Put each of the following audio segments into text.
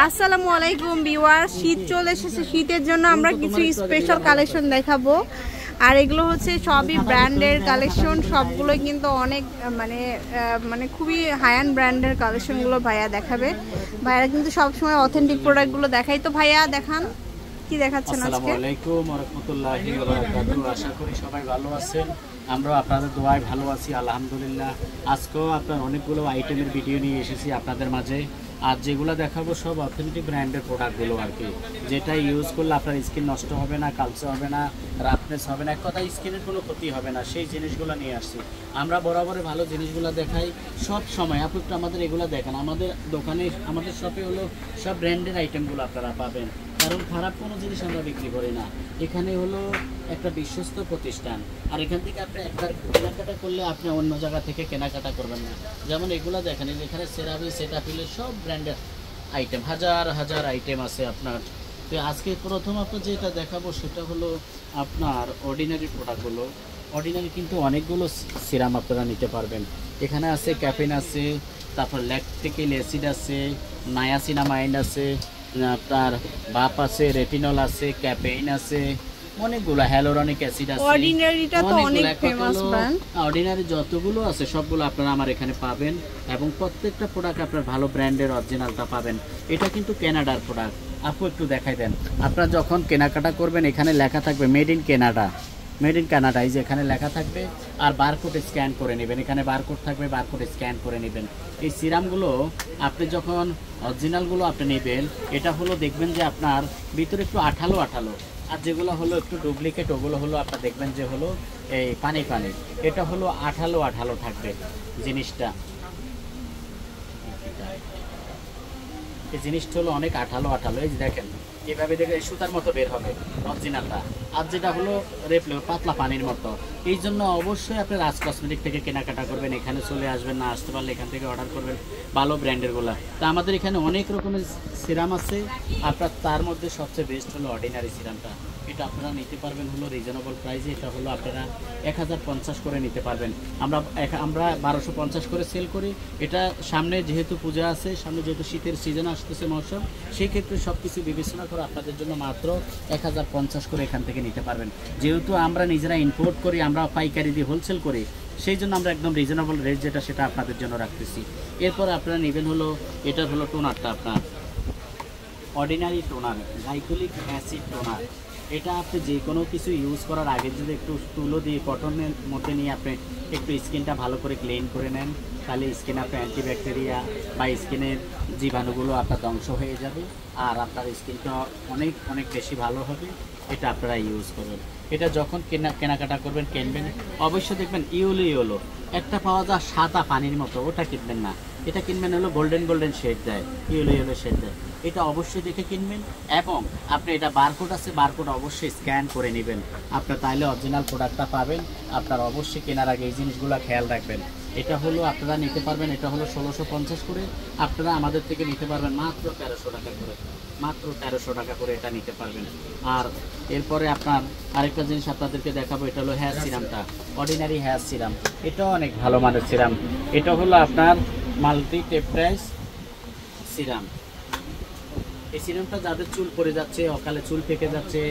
আসসালামু আলাইকুম ভিউয়ার্স, শীত চলে এসেছে। শীতের জন্য আমরা কিছু স্পেশাল কালেকশন দেখাবো। আর এগুলো হচ্ছে সবই ব্র্যান্ডের কালেকশন, সবগুলোই কিন্তু অনেক মানে খুবই হাই এন্ড ব্র্যান্ডের কালেকশনগুলো ভাইয়া দেখাবে। ভাইয়া কিন্তু সবসময় অথেন্টিক প্রোডাক্টগুলো দেখাই। তো ভাইয়া দেখান, কি দেখাচ্ছেন আজকে? আসসালামু আলাইকুম ওয়া রাহমাতুল্লাহি ওয়া বারাকাতুহু। আশা করি সবাই ভালো আছেন, আমরা আপনাদের দোয়ায় ভালো আছি আলহামদুলিল্লাহ। আজকেও আপনার অনেকগুলো আইটেমের ভিডিও নিয়ে এসেছি আপনাদের মাঝে। আর যেগুলো দেখাবো সব অথেন্টিক ব্র্যান্ডের প্রোডাক্টগুলো আর কি, যেটা ইউজ করলে আপনার স্কিন নষ্ট হবে না, কালচে হবে না, রাফনেস হবে না, এক কথা স্কিনের কোনো ক্ষতি হবে না, সেই জিনিসগুলো নিয়ে আসছি। আমরা বরাবর ভালো জিনিসগুলো দেখাই সব সময়। আপনি একটু আমাদের এগুলো দেখেন, আমাদের দোকানে আমাদের শপে হলো সব ব্র্যান্ডের আইটেমগুলো আপনারা পাবেন, কারণ খারাপ কোনো জিনিস আমরা বিক্রি করি না। এখানে হলো একটা বিশ্বস্ত প্রতিষ্ঠান, আর এখান থেকে আপনি একবার কেনাকাটা করলে আপনি অন্য জায়গা থেকে কেনাকাটা করবেন না। যেমন এগুলো দেখেন, এখানে সেরাভি, সেটাফিলের সব ব্র্যান্ডের আইটেম, হাজার হাজার আইটেম আছে আপনার। তো আজকে প্রথম আপনার যেটা দেখাবো সেটা হলো আপনার অর্ডিনারি প্রোডাক্টগুলো। অর্ডিনারি কিন্তু অনেকগুলো সিরাম আপনারা নিতে পারবেন। এখানে আছে ক্যাফেন আছে, তারপর ল্যাকটিক অ্যাসিড আছে, নায়াসিনামাইড আছে, আপনার বাপ আছে, রেটিনল আছে, ক্যাফেইন আছে, অনেকগুলো হ্যালোরনিক অ্যাসিড আছে। অর্ডিনারিটা তো অনেক ফেমাস ব্র্যান্ড। অর্ডিনারি যতগুলো আছে সবগুলো আপনারা আমার এখানে পাবেন, এবং প্রত্যেকটা প্রোডাক্ট আপনার ভালো ব্র্যান্ডের অরিজিনালটা পাবেন। এটা কিন্তু কানাডার প্রোডাক্ট। আপু একটু দেখাই দেন। আপনারা যখন কেনাকাটা করবেন এখানে লেখা থাকবে made in Canada, made in Canada, এই যে এখানে লেখা থাকবে। আর বারকোড স্ক্যান করে নেবেন, এখানে বারকোড থাকবে, বারকোড স্ক্যান করে নেবেন। এই সিরামগুলো আপনি যখন অরিজিনালগুলো আপনি নেবেন, এটা হলো দেখবেন যে আপনার ভিতরে একটু আঠালো আঠালো, আর যেগুলো হলো একটু ডুপ্লিকেট ওগুলো হলো আপনার দেখবেন যে হলো এই পানি পানি। এটা হলো আঠালো আঠালো থাকবে জিনিসটা, এই জিনিসটা হলো অনেক আঠালো আঠালো। এই যে দেখেন এভাবে দেখে সুতার মতো বের হবে অরিজিনালটা, আর যেটা হলো রেপ্লে পাতলা পানির মতো। এই জন্য অবশ্যই আপনি রাজ কসমেটিক থেকে কেনাকাটা করবেন, এখানে চলে আসবেন, না আসতে পারলে এখান থেকে অর্ডার করবেন ভালো ব্র্যান্ডেরগুলো। তা আমাদের এখানে অনেক রকমের সিরাম আছে, আপনার তার মধ্যে সবচেয়ে বেস্ট হলো অর্ডিনারি সিরামটা। এটা আপনারা নিতে পারবেন হলো রিজনেবল প্রাইসে। এটা হলো আপনারা 1050 করে নিতে পারবেন। আমরা 1250 করে সেল করি। এটা সামনে যেহেতু পূজা আছে, সামনে যেহেতু শীতের সিজন আসতেছে মৌসুম, সেই ক্ষেত্রে সব কিছু বিবেচনা করে আপনাদের জন্য মাত্র 1050 করে এখান থেকে নিতে পারবেন। যেহেতু আমরা নিজেরা ইম্পোর্ট করি, আমরা পাইকারি দিয়ে হোলসেল করি, সেই জন্য আমরা একদম রিজনেবল রেট যেটা সেটা আপনাদের জন্য রাখতেছি। এরপর আপনারা নেবেন হলো এটার হলো টোনারটা, আপনার ordinary toner, glycolic acid toner. এটা আপনি যে কোনো কিছু ইউজ করার আগে যদি একটু তুলো দিয়ে কটনের মধ্যে নিয়ে আপনি একটু স্কিনটা ভালো করে ক্লিন করে নেন, তাহলে স্কিন আপনার অ্যান্টিব্যাকটেরিয়া বা স্কিনের জীবাণুগুলো আপনার ধ্বংস হয়ে যাবে, আর আপনার স্কিনটা অনেক অনেক বেশি ভালো হবে। এটা আপনারা ইউজ করবেন। এটা যখন কেনাকাটা করবেন, কিনবেন, অবশ্যই দেখবেন ইয়েলো ইয়েলো একটা পাওয়া যায় সাদা পানির মতো, ওটা কিনবেন না। এটা কিনবেন হলো গোল্ডেন গোল্ডেন শেড দেয়, ইয়েলো ইয়েলো শেড দেয়, এটা অবশ্যই দেখে কিনবেন। এবং আপনি এটা বারকোড আছে, বারকোড অবশ্যই স্ক্যান করে নেবেন, আপনার তাইলে অরিজিনাল প্রোডাক্টটা পাবেন। আপনার অবশ্যই কেনার আগে এই জিনিসগুলো খেয়াল রাখবেন। এটা হলো আপনারা নিতে পারবেন, এটা হলো 1650 করে, আপনারা আমাদের থেকে নিতে পারবেন মাত্র 1300 টাকা করে, মাত্র 1300 টাকা করে এটা নিতে পারবেন। আর এরপরে আপনার আরেকটা জিনিস আপনাদেরকে দেখাবো, এটা হলো হেয়ার সিরামটা, অর্ডিনারি হেয়ার সিরাম। এটাও অনেক ভালো মানের সিরাম। এটা হলো আপনার মাল্টি টেপটাইজ সিরাম। এই সিরামটা যাদের চুল পড়ে যাচ্ছে, অকালে চুল পেকে যাচ্ছে,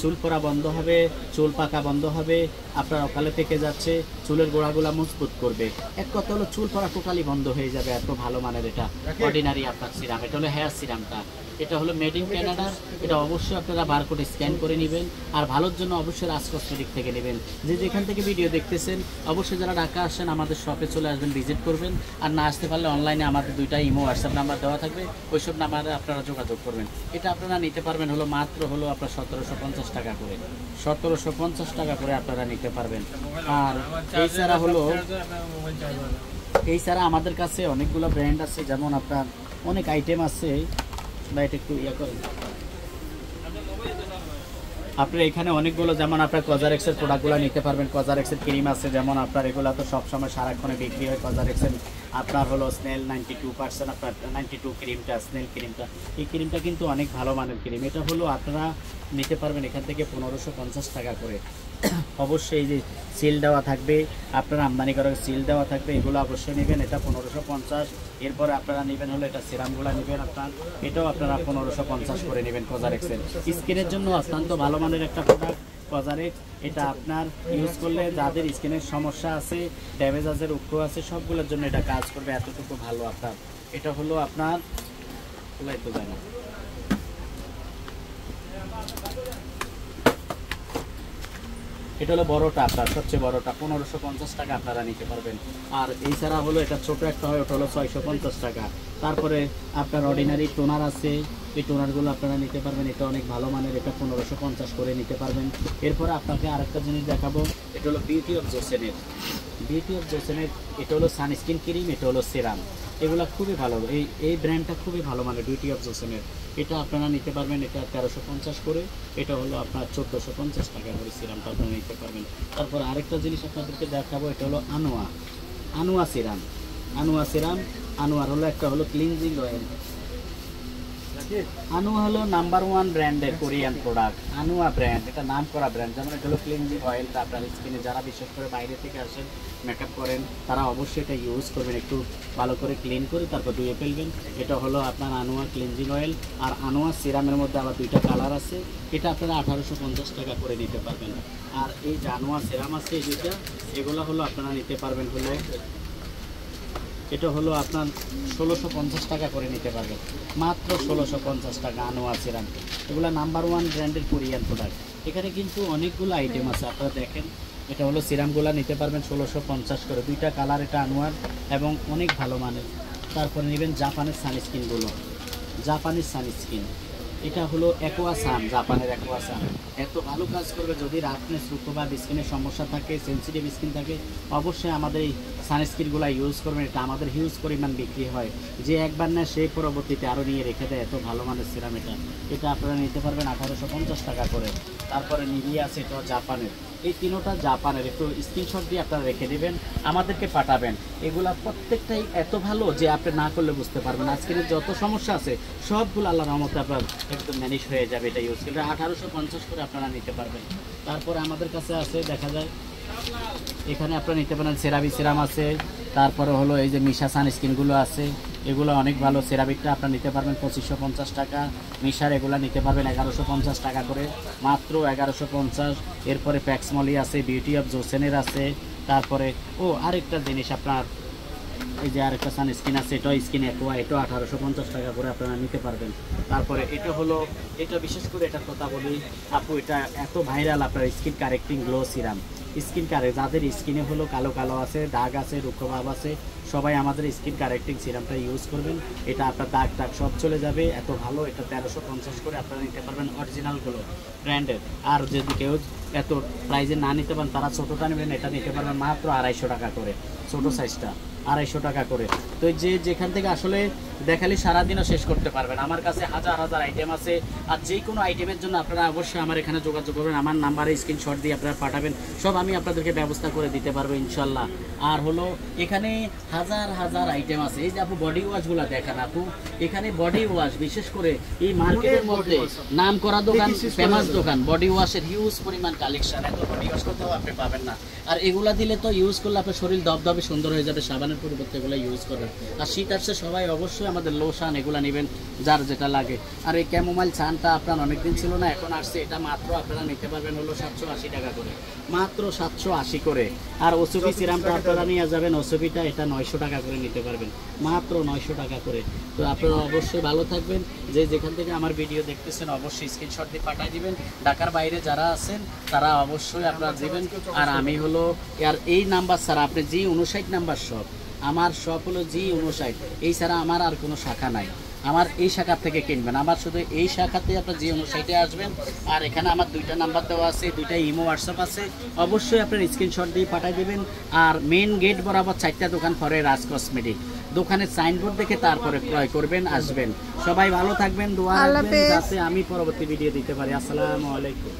চুল পড়া বন্ধ হবে, চুল পাকা বন্ধ হবে, আপনার অকালে পেকে যাচ্ছে, চুলের গোড়াগুলা মজবুত করবে, এক কথা হলো চুল পড়া টোটালি বন্ধ হয়ে যাবে। এত ভালো মানের এটা অর্ডিনারি আপনার সিরাম। এটা হলো হেয়ার সিরামটা, এটা হলো মেড ইন কানাডা। এটা অবশ্যই আপনারা বারকোড স্ক্যান করে নেবেন, আর ভালোর জন্য অবশ্যই রাজ কসমেটিক থেকে নেবেন। যে যেখান থেকে ভিডিও দেখতেছেন অবশ্যই যারা ঢাকা আসেন আমাদের শপে চলে আসবেন, ভিজিট করবেন। আর না আসতে পারলে অনলাইনে আমাদের দুইটা ইমো হোয়াটসঅ্যাপ নাম্বার দেওয়া থাকবে, ওইসব নাম্বারে আপনারা যোগাযোগ করবেন। এটা আপনারা নিতে পারবেন হলো মাত্র হলো আপনার 1750 টাকা করে, 1750 টাকা করে আপনারা নিতে পারবেন। আর এছাড়া আমাদের কাছে অনেকগুলো ব্র্যান্ড আছে, যেমন আপনার অনেক আইটেম আছে। বা এটা একটু ইয়ে করেন, আপনার এখানে অনেকগুলো, যেমন আপনার কজারেক্সের প্রোডাক্টগুলো নিতে পারবেন। কজারেক্সের ক্রিম আছে, যেমন আপনার এগুলো তো সবসময় সারাক্ষণে বিক্রি হয়। কজারেক্সের আপনার হলো স্নেল 92%, আপনার 92 ক্রিমটা, স্নেল ক্রিমটা, এই ক্রিমটা কিন্তু অনেক ভালো মানের ক্রিম। এটা হলো আপনারা নিতে পারবেন এখান থেকে 1550 টাকা করে। অবশ্যই এই যে সিল দেওয়া থাকবে, আপনারা আমদানি করার সিল দেওয়া থাকবে, এগুলো অবশ্যই নেবেন। এটা 1550। এরপরে আপনারা নেবেন হলো এটা সিরামগুলো নেবেন আপনার, এটাও আপনারা 1550 করে নেবেন। কোজারেক্সের স্কিনের জন্য অত্যন্ত ভালো মানের একটা প্রোডাক্ট কোজারেক্স। এটা আপনার ইউজ করলে যাদের স্কিনের সমস্যা আছে, ড্যামেজ আছে, রুক্ষ আছে, সবগুলোর জন্য এটা কাজ করবে, এতটুকু ভালো আপনার। এটা হলো আপনার তো যায় না, এটা হলো বড়টা আপনার, সবচেয়ে বড়টা 1550 টাকা আপনারা নিতে পারবেন। আর এই ছাড়া হলো এটা ছোট একটা হয়, ওটা হলো 650 টাকা। তারপরে আপনার অর্ডিনারি টোনার আছে, এই টোনারগুলো আপনারা নিতে পারবেন, এটা অনেক ভালো মানের, এটা 1550 করে নিতে পারবেন। এরপরে আপনাকে আরেকটা জিনিস দেখাবো, এটা হলো বিউটি অফ জোসেনের। বিউটি অফ জোসেনের এটা হলো সানস্ক্রিন ক্রিম, এটা হলো সিরাম, এগুলো খুবই ভালো। এই ব্র্যান্ডটা খুবই ভালো মানের, বিউটি অফ জোসেনের। এটা আপনারা নিতে পারবেন, এটা 1350 করে, এটা হলো আপনার 1450 টাকা করে সিরামটা আপনারা নিতে পারবেন। তারপর আরেকটা জিনিস আপনাদেরকে দেখাবো, এটা হলো আনোয়া সিরাম। আনোয়ার হলো একটা হলো ক্লিনজিং অয়েল। আনোয়া হলো নাম্বার 1 ব্র্যান্ডের কোরিয়ান প্রোডাক্ট, আনোয়া ব্র্যান্ড, এটা নাম করা ব্র্যান্ড। যেমন এটা হলো ক্লিনজিং অয়েলটা আপনার স্কিনে যারা বিশেষ করে বাইরে থেকে আসেন, মেকআপ করেন, তারা অবশ্যই এটা ইউজ করবেন, একটু ভালো করে ক্লিন করে তারপর ধুয়ে ফেলবেন। এটা হলো আপনার আনোয়া ক্লিনজিং অয়েল। আর আনোয়া সিরামের মধ্যে আবার 2টা কালার আছে, এটা আপনারা 1850 টাকা করে নিতে পারবেন। আর এই যে আনোয়া সিরাম আছে এই দুইটা, এগুলো হলো আপনারা নিতে পারবেন হলো, এটা হলো আপনার 1650 টাকা করে নিতে পারবেন, মাত্র 1650 টাকা আনোয়া সিরাম। এগুলো নাম্বার 1 ব্র্যান্ডের কোরিয়ান প্রোডাক্ট। এখানে কিন্তু অনেকগুলো আইটেম আছে, আপনারা দেখেন। এটা হলো সিরামগুলো নিতে পারবেন 1650 করে, 2টা কালার, এটা আনোয়ার এবং অনেক ভালো মানের। তারপরে নেবেন জাপানের সানস্ক্রিনগুলো, জাপানিজ সানস্ক্রিন, এটা হলো অ্যাকোয়াসান, জাপানের অ্যাকোয়াসান। এত ভালো কাজ করবে যদি রাফনেস, রুক্ষ বা স্কিনের সমস্যা থাকে, সেন্সিটিভ স্কিন থাকে, অবশ্যই আমাদের এই সানস্ক্রিনগুলো ইউজ করবেন। এটা আমাদের হিউজ পরিমাণ বিক্রি হয়, যে একবার না সেই পরবর্তীতে আরও নিয়ে রেখে দেয়, এত ভালো মানের সিরাম এটা। এটা আপনারা নিতে পারবেন 1850 টাকা করে। তারপরে নিভিয়া আছে, এটা জাপানের। এই তিনোটা জাপানের, একটু স্ক্রিনশট দিয়ে আপনারা রেখে দেবেন, আমাদেরকে পাঠাবেন। এগুলা প্রত্যেকটাই এত ভালো যে আপনি না করলে বুঝতে পারবেন। আজকের যত সমস্যা আছে সবগুলো আল্লাহর রহমতে আপনার একদম ম্যানেজ হয়ে যাবে এটা ইউজ করলে। 1850 করে আপনারা নিতে পারবেন। তারপরে আমাদের কাছে আছে, দেখা যায় এখানে আপনারা নিতে পারেন সেরাভি সিরাম আছে, তারপরে হলো এই যে মিশা সানস্ক্রিনগুলো আছে, এগুলো অনেক ভালো। সেরাভিকটা আপনারা নিতে পারবেন 2550 টাকা, মিশার এগুলো নিতে পারবেন 1150 টাকা করে, মাত্র 1150। এরপরে প্যাক্সমলি আছে, বিউটি অফ জোসেনের আছে। তারপরে আরেকটা জিনিস আপনার, এই যে আরেকটা সানস্ক্রিন আছে, এটা স্কিন অ্যাকোয়া, এটা 1850 টাকা করে আপনারা নিতে পারবেন। তারপরে এটা হলো, এটা বিশেষ করে এটা কথা বলি আপু, এটা এত ভাইরাল আপনার skin correcting glow serum. Skin correct, যাদের স্কিনে হলো কালো কালো আছে, দাগ আছে, রুক্ষভাব আছে, সবাই আমাদের স্কিন কারেক্টিং সিরামটা ইউজ করবেন। এটা আপনার দাগ টাগ সব চলে যাবে, এত ভালো। এটা 1350 করে আপনারা নিতে পারবেন, অরিজিনালগুলো ব্র্যান্ডের। আর যদি কেউ এত প্রাইজে না নিতে পারেন, তারা ছোটোটা নেবেন, এটা নিতে পারবেন মাত্র 250 টাকা করে, ছোটো সাইজটা 250 টাকা করে। তো যে যেখান থেকে আসলে দেখালে সারাদিনও শেষ করতে পারবেন। আমার কাছে হাজার হাজার আইটেম আছে, আর যে কোনো আইটেমের জন্য আপনারা অবশ্যই আমার এখানে যোগাযোগ করবেন, আমার নাম্বারে স্ক্রিনশট দিয়ে আপনারা পাঠাবেন, সব আমি আপনাদেরকে ব্যবস্থা করে দিতে পারবো ইনশাল্লাহ। আর হলো এখানে হাজার হাজার আইটেম আছে। এই যে আপু বডি ওয়াশগুলো দেখান আপু, এখানে বডি ওয়াশ বিশেষ করে এই মার্কেটের মধ্যে নাম করা দোকান, ফেমাস দোকান, বডি ওয়াশের হিউজ পরিমাণ কালেকশন। এত বডি ওয়াশ কোথাও আপনি পাবেন না। আর এগুলা দিলে তো ইউজ করলে আপনার শরীর দবদবে সুন্দর হয়ে যাবে, সাবানের পরিবর্তে এগুলো ইউজ করবেন। আর শীত আসছে, সবাই অবশ্যই আমাদের লোশন এগুলো নেবেন, যার যেটা লাগে। আর এই ক্যামোমাইল চানটা আপনার অনেকদিন ছিল না, এখন আসছে, এটা মাত্র আপনারা নিতে পারবেন হলো 780 টাকা করে, মাত্র 780 করে। আর ওসুবি সিরামটা আপনারা নিয়ে যাবেন, ওসুবিটা এটা 900 টাকা করে নিতে পারবেন, মাত্র 900 টাকা করে। তো আপনারা অবশ্যই ভালো থাকবেন, যে যেখান থেকে আমার ভিডিও দেখতেছেন অবশ্যই স্ক্রিনশট দিয়ে পাঠিয়ে দিবেন। ঢাকার বাইরে যারা আছেন তারা অবশ্যই আপনারা দিবেন। আর আমি হলো আর এই নাম্বার ছাড়া আপনি G59 নাম্বার শপ, আমার শপ হলো G59, এই ছাড়া আমার আর কোনো শাখা নাই। আমার এই শাখা থেকে কিনবেন, আমার শুধু এই শাখাতে আপনার G59 আসবেন। আর এখানে আমার 2টা নাম্বার দেওয়া আছে, 2টা ইমো হোয়াটসঅ্যাপ আছে, অবশ্যই আপনার স্ক্রিনশট দিয়ে পাঠিয়ে দেবেন। আর মেন গেট বরাবর 4টা দোকান পরে রাজ কসমেটিক, দোকানের সাইনবোর্ড দেখে তারপরে ক্রয় করবেন, আসবেন। সবাই ভালো থাকবেন, দোয়া রাখবেন যাতে আমি পরবর্তী ভিডিও দিতে পারি। আসসালামু আলাইকুম।